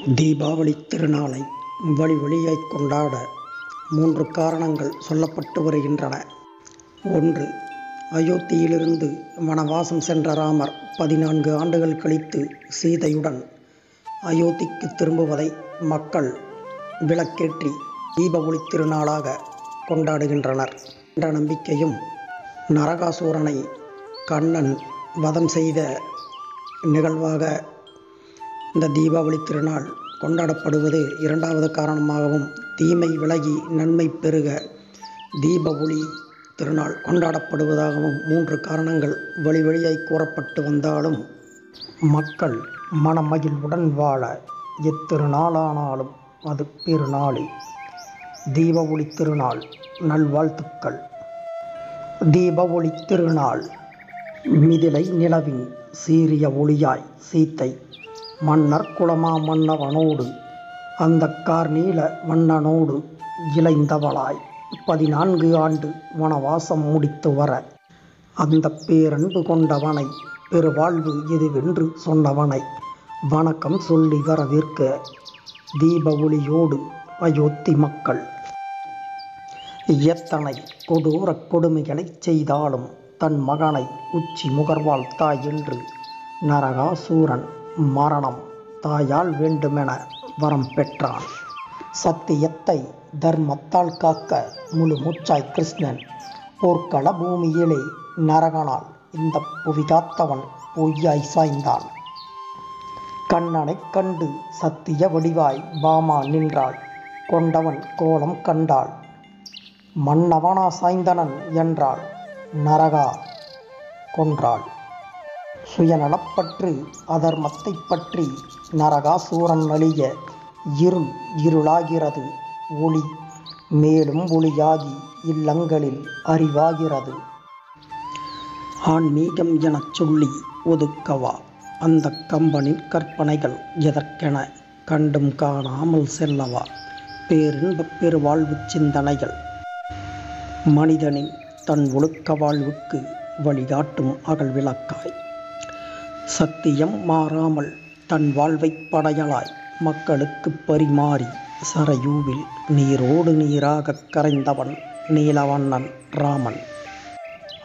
தீபாவளி திருநாளை வழி வழியாய் கொண்டாட 3 காரணங்கள் சொல்லப்பட்டு வருகின்றன. 1. அயோத்தியிலிருந்து வனவாசம் சென்ற ராமர் 14 ஆண்டுகள் கழித்து சீதையுடன் அயோத்திக்கு திரும்புவதை மக்கள் விளக்கேற்றி தீபாவளி திருநாளாக கொண்டாடுகின்றனர் என்ற நம்பிக்கையும், நரகாசூரனை கண்ணன் வதம் செய்த நிகழ்வாக இந்த தீபாவளி திருநாள் கொண்டாடப்படுவது 2வது காரணமாகவும், தீமை விலகி நன்மை பெருக தீப ஒளி திருநாள் கொண்டாடப்படுவதாகவும் 3 காரணங்கள் வழி வழியாய் கூறப்பட்டு வந்தாலும், மக்கள் மனமகிழ்வுடன் வாழ எத்திருநாளானாலும் அது பெருநாளே. தீப ஒளி திருநாள் நல்வாழ்த்துக்கள். தீப ஒளி திருநாள் மிதிலை நிலவின் சீரிய ஒளியாய் சீத்தை மன்னர் குலமா மன்னவனோடு அந்த கார்நீல வண்ணனோடு இளைந்தவளாய் 14 ஆண்டு வனவாசம் முடித்து வர, அந்த பேரன்பு கொண்டவனை பெருவாழ்வு எதுவென்று சொன்னவனை வணக்கம் சொல்லி வரவேற்க தீப ஒளியோடு அயோத்தி மக்கள். எத்தனை கொடூர கொடுமைகளை செய்தாலும் தன் மகனை உச்சி முகர்வாள் தாய் என்று நரகாசூரன் மரணம் தாயால் வேண்டுமென வரம் பெற்றான். சத்தியத்தை தர்மத்தால் காக்க முழு மூச்சாய் கிருஷ்ணன் போர்க்கள பூமியிலே நரகனால் இந்த புவி காத்தவன் பொய்யாய் சாய்ந்தான். கண்ணனைக் கண்டு சத்திய வடிவாய் பாமா நின்றாள், கொண்டவன் கோலம் கண்டாள், மன்னவனா சாய்ந்தனன் என்றாள், நரகா கொன்றாள். சுயநலப்பற்று அதர்மத்தை பற்றி நரகாசூரன் அழிய இருள் இருளாகிறது, ஒளி மேலும் ஒளியாகி இல்லங்களில் அறிவாகிறது. ஆன்மீகம் எனச் சொல்லி ஒதுக்கவா அந்த கம்பனின் கற்பனைகள் எதற்கென கண்டும் காணாமல் செல்லவா பேரின்பப் பெருவாழ்வு சிந்தனைகள். மனிதனின் தன் ஒழுக்க வாழ்வுக்கு வழிகாட்டும் அகல் விளக்காய் சத்தியம் மாறாமல் தன் வாழ்வைப் படையலாய் மக்களுக்கு பரிமாறி சரயூவில் நீரோடு நீராகக் கரைந்தவன் நீலவண்ணன் ராமன்.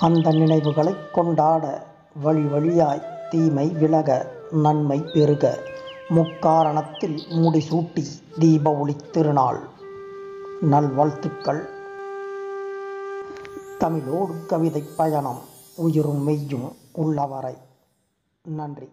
அந்த நினைவுகளை கொண்டாட வழி வழியாய் தீமை விலக நன்மை பெருக முக்காரணத்தில் முடிசூட்டி தீப ஒளி திருநாள் நல்வாழ்த்துக்கள். தமிழோடு கவிதை பயணம் உயிரும் மெய்யும் உள்ளவரை. நன்றி.